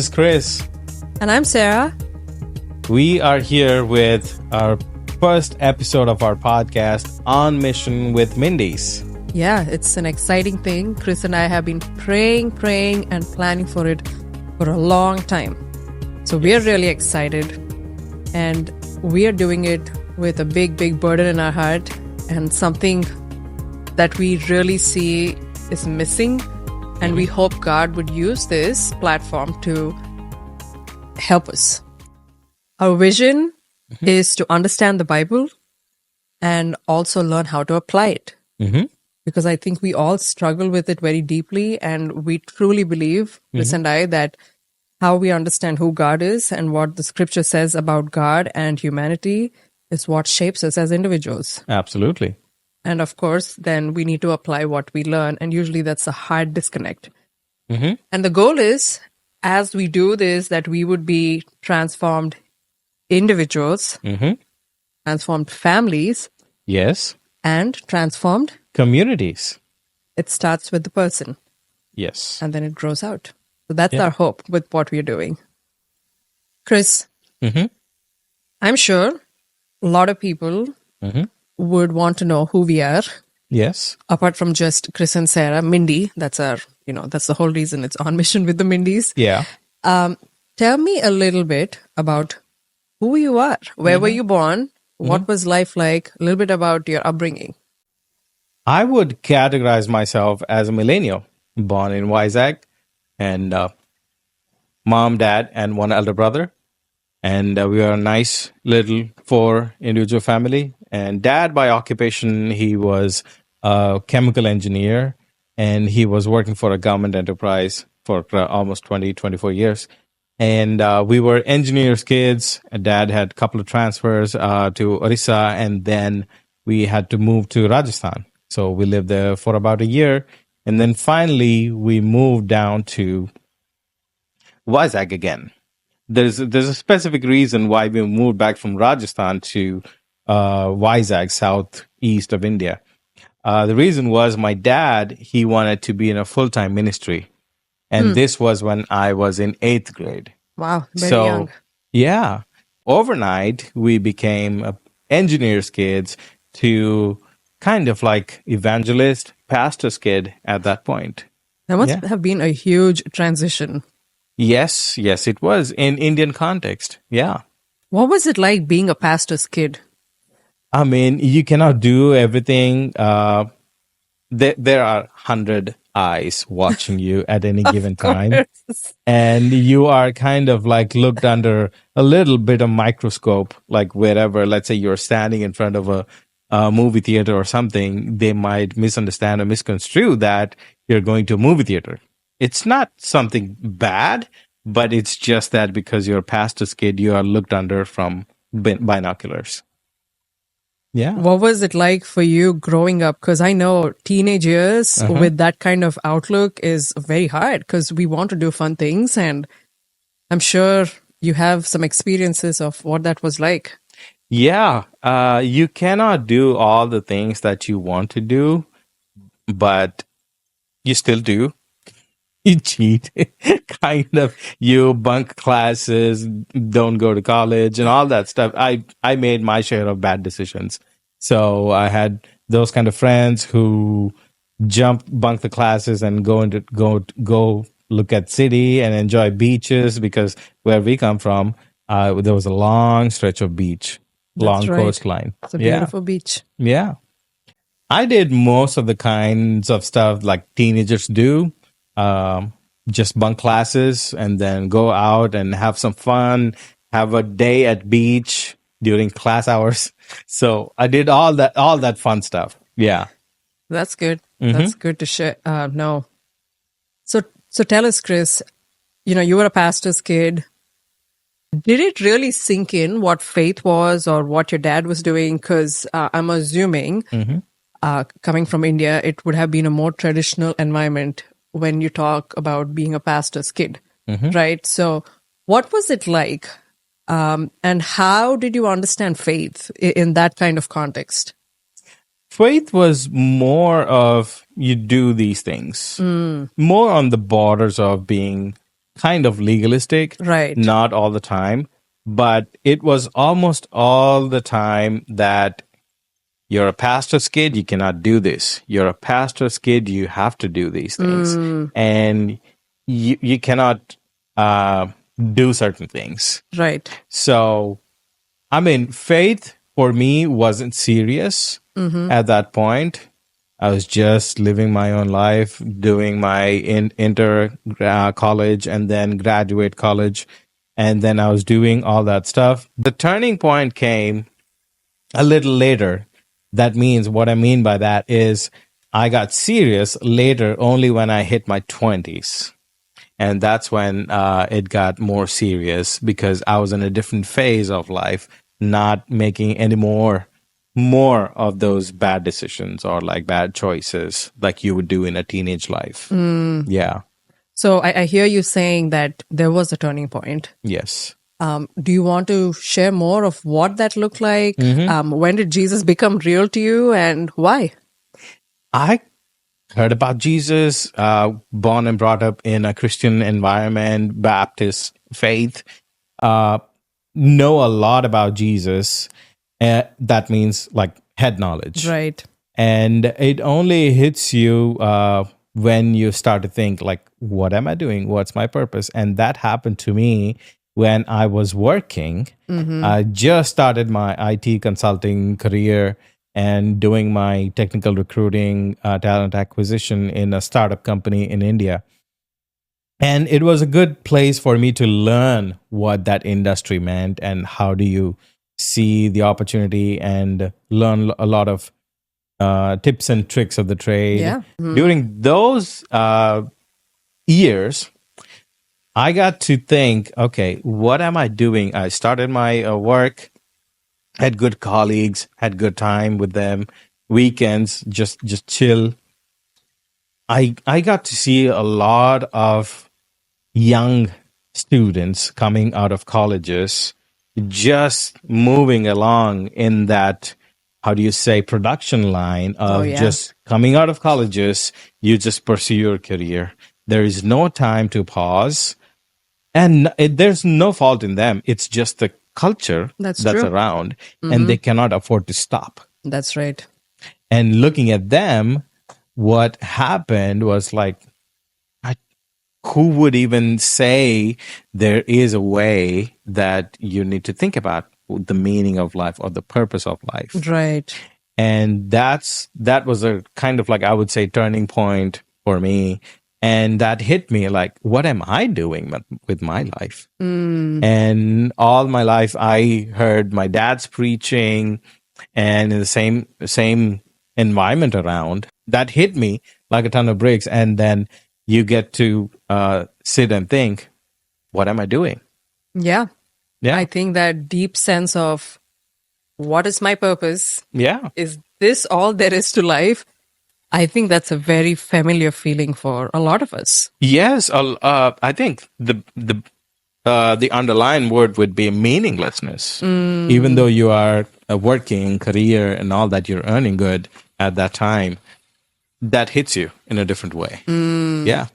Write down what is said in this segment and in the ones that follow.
is Chris. And I'm Sarah. We are here with our first episode of our podcast, On Mission with Mindis. Yeah, it's an exciting thing. Chris and I have been praying, and planning for it for a long time. So we are really excited. And we are doing it with a big burden in our heart and something that we really see is missing. And we hope God would use this platform to help us. Our vision is to understand the Bible and also learn how to apply it. Because I think we all struggle with it very deeply, and we truly believe, Chris and I, that how we understand who God is and what the scripture says about God and humanity is what shapes us as individuals. Absolutely. And of course, then we need to apply what we learn, and usually that's a hard disconnect. And the goal is, as we do this, that we would be transformed individuals, transformed families, Yes. and transformed. Communities. It starts with the person, Yes. and then it grows out. So that's our hope with what we're doing. Chris, I'm sure a lot of people would want to know who we are. Yes. Apart from just Chris and Sarah, Mindy, that's our, that's the whole reason it's On Mission with the Mindis. Yeah. Tell me a little bit about who you are. Where were you born? What was life like? A little bit about your upbringing. I would categorize myself as a millennial, born in Vizag, and mom, dad, and one elder brother. And we are a nice little 4 individual family. And dad, by occupation, he was a chemical engineer, and he was working for a government enterprise for almost 24 years. And we were engineers' kids. Dad had a couple of transfers to Orissa, and then we had to move to Rajasthan. So we lived there for about a year. And then finally, we moved down to Vizag again. There's a specific reason why we moved back from Rajasthan to Vizag, southeast of India. The reason was my dad, he wanted to be in a full-time ministry. And this was when I was in 8th grade. Wow, very young. Yeah. Overnight, we became engineers' kids to kind of like evangelist, pastor's kid at that point. That must have been a huge transition. Yes, it was in Indian context. Yeah. What was it like being a pastor's kid? I mean, you cannot do everything. There are 100 eyes watching you at any given time. And you are kind of like looked under a little bit of microscope, like wherever, let's say you're standing in front of a movie theater or something, they might misunderstand or misconstrue that you're going to a movie theater. It's not something bad, but it's just that because you're a pastor's kid, you are looked under from binoculars. Yeah. What was it like for you growing up? Because I know teenage years with that kind of outlook is very hard because we want to do fun things. And I'm sure you have some experiences of what that was like. Yeah. You cannot do all the things that you want to do, but you still do. You cheat, kind of. You bunk classes, don't go to college, and all that stuff. I made my share of bad decisions. So I had those kind of friends who bunk the classes and go look at city and enjoy beaches, because where we come from, there was a long stretch of beach, long coastline. It's a beautiful beach. Yeah, I did most of the kinds of stuff like teenagers do. Just bunk classes and then go out and have some fun, have a day at beach during class hours. So I did all that fun stuff. Yeah. That's good. That's good to share. No. So tell us, Chris, you were a pastor's kid. Did it really sink in what faith was or what your dad was doing? Because I'm assuming, coming from India, it would have been a more traditional environment when you talk about being a pastor's kid, right? So what was it like? And how did you understand faith in that kind of context? Faith was more of you do these things, more on the borders of being kind of legalistic, Right. not all the time, but it was almost all the time that you're a pastor's kid, you cannot do this. You're a pastor's kid, you have to do these things. And you cannot do certain things. Right. So, I mean, faith for me wasn't serious at that point. I was just living my own life, doing my inter college and then graduate college. And then I was doing all that stuff. The turning point came a little later. That means what I mean by that is I got serious later only when I hit my 20s. And that's when it got more serious because I was in a different phase of life, not making any more of those bad decisions or like bad choices like you would do in a teenage life. Yeah. So I hear you saying that there was a turning point. Yes. Do you want to share more of what that looked like? When did Jesus become real to you and why? I heard about Jesus, born and brought up in a Christian environment, Baptist faith, know a lot about Jesus. That means like head knowledge. Right. And it only hits you when you start to think like, what am I doing? What's my purpose? And that happened to me when I was working. I just started my IT consulting career and doing my technical recruiting, talent acquisition in a startup company in India. And it was a good place for me to learn what that industry meant and how do you see the opportunity and learn a lot of tips and tricks of the trade. Yeah. During those years, I got to think, okay, what am I doing? I started my work, had good colleagues, had good time with them, weekends, just chill. I got to see a lot of young students coming out of colleges, just moving along in that, how do you say, production line of just coming out of colleges, you just pursue your career. There is no time to pause. And there's no fault in them. It's just the culture that's true. around, and they cannot afford to stop. That's right. And looking at them, what happened was like, who would even say there is a way that you need to think about the meaning of life or the purpose of life? Right. And that was a kind of like, I would say, turning point for me. And that hit me like, what am I doing with my life? And all my life, I heard my dad's preaching and in the same environment around. That hit me like a ton of bricks. And then you get to sit and think, what am I doing? Yeah. Yeah. I think that deep sense of what is my purpose? Yeah. Is this all there is to life? I think that's a very familiar feeling for a lot of us. Yes. I think the underlying word would be meaninglessness. Even though you are a working career and all that, you're earning good at that time, that hits you in a different way. Yeah.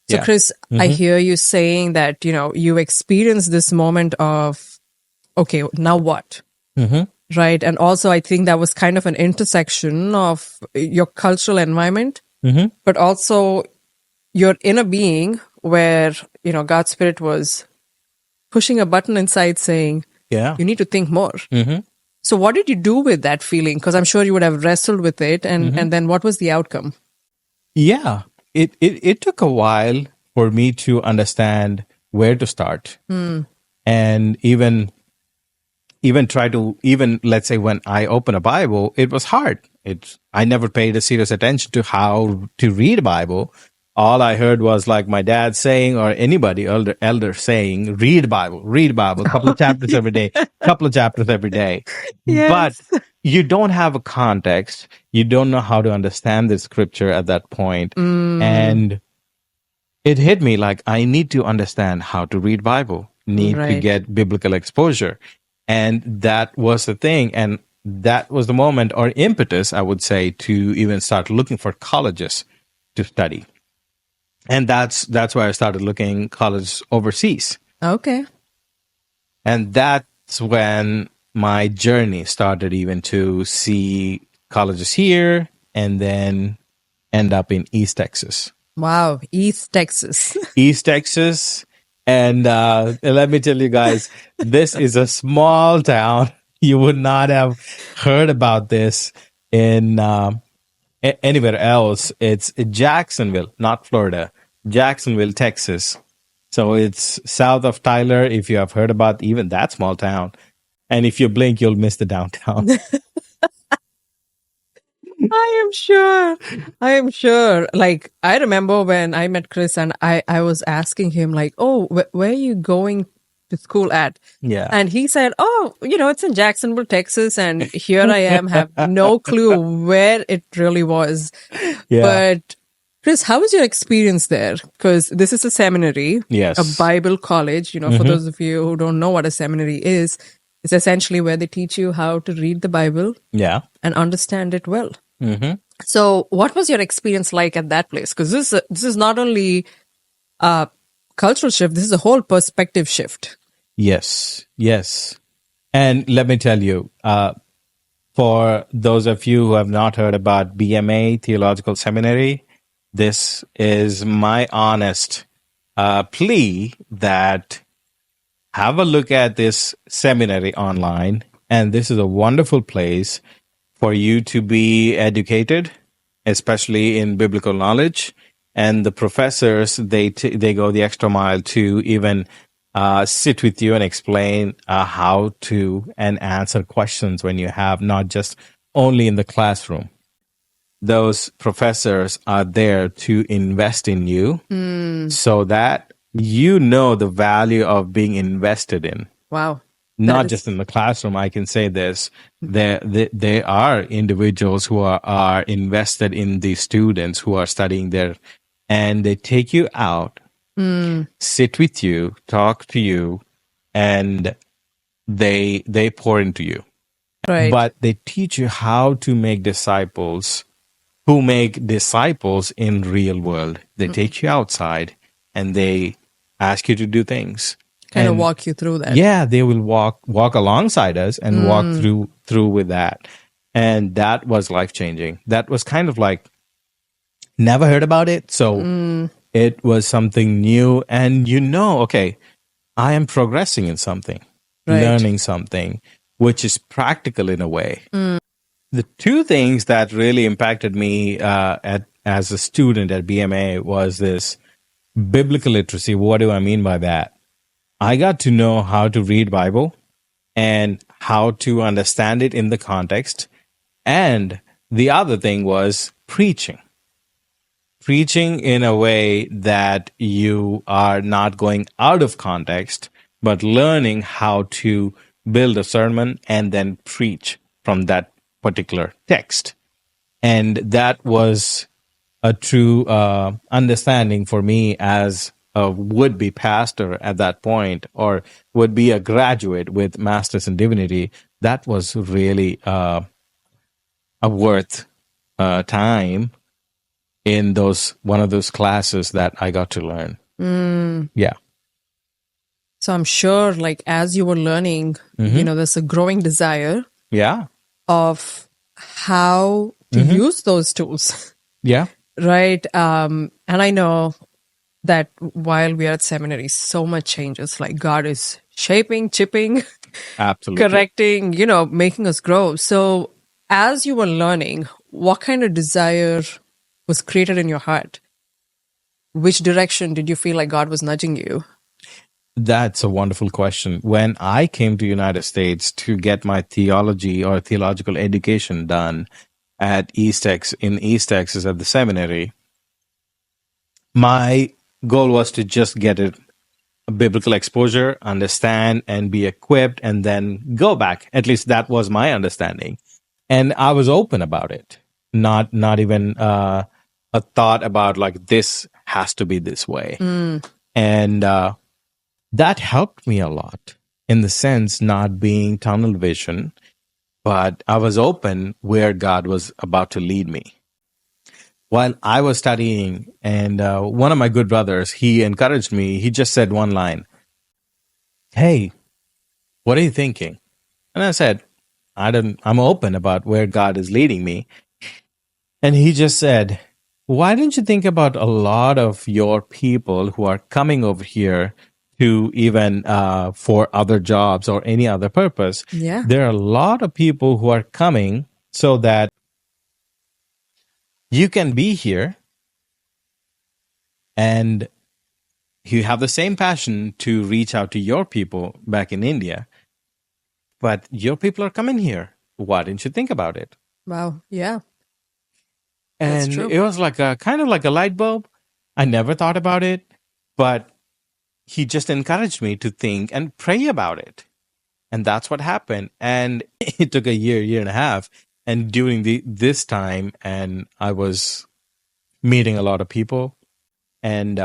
So, Yeah. Chris, I hear you saying that, you experienced this moment of, okay, now what? Right. And also, I think that was kind of an intersection of your cultural environment, but also your inner being where, God's Spirit was pushing a button inside saying, Yeah. you need to think more. So what did you do with that feeling? Because I'm sure you would have wrestled with it. And then what was the outcome? Yeah. It took a while for me to understand where to start. And even try to, let's say when I open a Bible, it was hard. I never paid a serious attention to how to read a Bible. All I heard was like my dad saying, or anybody elder saying, read Bible, couple of chapters every day, Yes. But you don't have a context. You don't know how to understand the scripture at that point. And it hit me like, I need to understand how to read Bible, need to Right. get biblical exposure. And that was the thing. And that was the moment or impetus, I would say, to even start looking for colleges to study. And that's why I started looking college overseas. Okay. And that's when my journey started, even to see colleges here and then end up in East Texas. Wow. East Texas. East Texas. And let me tell you guys, this is a small town. You would not have heard about this in anywhere else. It's Jacksonville, not Florida, Jacksonville, Texas. So it's south of Tyler, if you have heard about even that small town. And if you blink, you'll miss the downtown. I am sure. I am sure. Like, I remember when I met Chris and I was asking him, like, oh, where are you going to school at? Yeah. And he said, oh, it's in Jacksonville, Texas. And here I am, have no clue where it really was. Yeah. But Chris, how was your experience there? Because this is a seminary, Yes. a Bible college. For those of you who don't know what a seminary is, it's essentially where they teach you how to read the Bible Yeah. and understand it well. Mm-hmm. So, what was your experience like at that place? Because this is not only a cultural shift; this is a whole perspective shift. Yes. Yes. And let me tell you, for those of you who have not heard about BMA Theological Seminary, this is my honest plea that have a look at this seminary online. And this is a wonderful place for you to be educated, especially in biblical knowledge. And the professors, they go the extra mile to even sit with you and explain how to and answer questions when you have, not just only in the classroom. Those professors are there to invest in you so that you know the value of being invested in. Wow. Not just in the classroom, I can say this. There are individuals who are invested in the students who are studying there, and they take you out, sit with you, talk to you, and they pour into you. Right. But they teach you how to make disciples who make disciples in real world. They take you outside and they ask you to do things. Kind of And walk you through that. yeah, they will walk alongside us and walk through with that. And that was life changing. That was kind of like, never heard about it. So it was something new. And okay, I am progressing in something, Right. learning something, which is practical in a way. The two things that really impacted me as a student at BMA was this biblical literacy. What do I mean by that? I got to know how to read Bible and how to understand it in the context. And the other thing was preaching. Preaching in a way that you are not going out of context, but learning how to build a sermon and then preach from that particular text. And that was a true understanding for me as a would-be pastor at that point, or would be a graduate with master's in divinity. That was really a worth time in one of those classes that I got to learn. Yeah. So I'm sure, like, as you were learning, there's a growing desire Yeah. of how to use those tools. Yeah. Right. And I know that while we are at seminary, so much changes. Like, God is shaping, chipping, Absolutely. correcting, making us grow. So as you were learning, what kind of desire was created in your heart? Which direction did you feel like God was nudging you? That's a wonderful question. When I came to United States to get my theology or theological education done at in East Texas at the seminary, my goal was to just get a biblical exposure, understand, and be equipped, and then go back. At least that was my understanding, and I was open about it. Not even a thought about like this has to be this way, and that helped me a lot in the sense not being tunnel vision, but I was open where God was about to lead me. while I was studying, and one of my good brothers, he encouraged me. He just said one line, "Hey, what are you thinking?" And I said, I'm open about where God is leading me. And he just said, why don't you think about a lot of your people who are coming over here to even for other jobs or any other purpose? Yeah. There are a lot of people who are coming so that you can be here and you have the same passion to reach out to your people back in India, but your people are coming here. Why didn't you think about it? Wow. Yeah. That's And true. it was like a kind of like a light bulb. I never thought about it, but he just encouraged me to think and pray about it. And that's what happened. And it took a year and a half. And during this time, and I was meeting a lot of people, and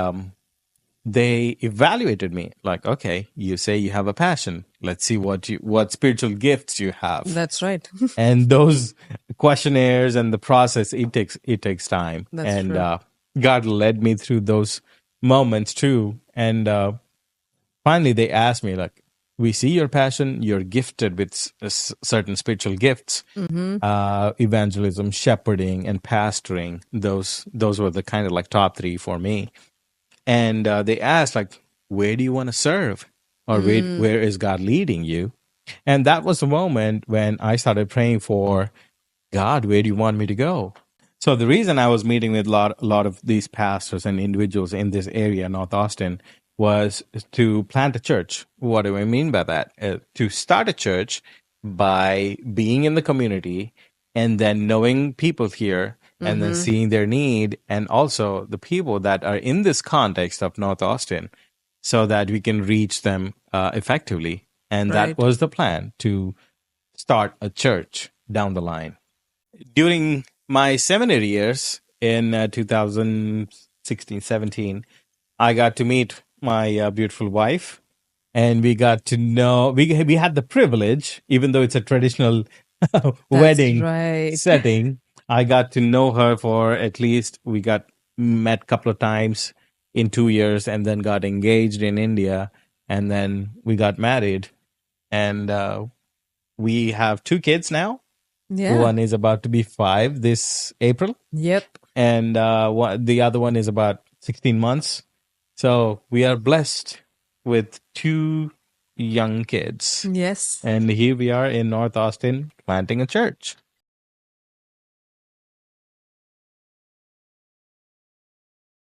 they evaluated me like, okay, you say you have a passion. Let's see what spiritual gifts you have. That's right. And those questionnaires and the process, it takes time. That's And true. God led me through those moments too. And finally they asked me like, we see your passion, you're gifted with certain spiritual gifts, evangelism, shepherding, and pastoring. Those were the kind of like top three for me. And they asked like, where do you want to serve, or where is God leading you? And that was the moment when I started praying for God, where do you want me to go? So the reason I was meeting with a lot of these pastors and individuals in this area, North Austin, was to plant a church. What do I mean by that? To start a church by being in the community and then knowing people here and then seeing their need, and also the people that are in this context of North Austin, so that we can reach them effectively. And that Right. was the plan, to start a church down the line. During my seminary years in 2016, 17, I got to meet my beautiful wife, and we got to know, we had the privilege, even though it's a traditional That's wedding right. setting. I got to know her for at least, we got met a couple of times in 2 years, and then got engaged in India, and then we got married. And we have two kids now. Yeah. One is about to be 5 this April, Yep. and the other one is about 16 months. So we are blessed with two young kids. Yes. And here we are in North Austin planting a church.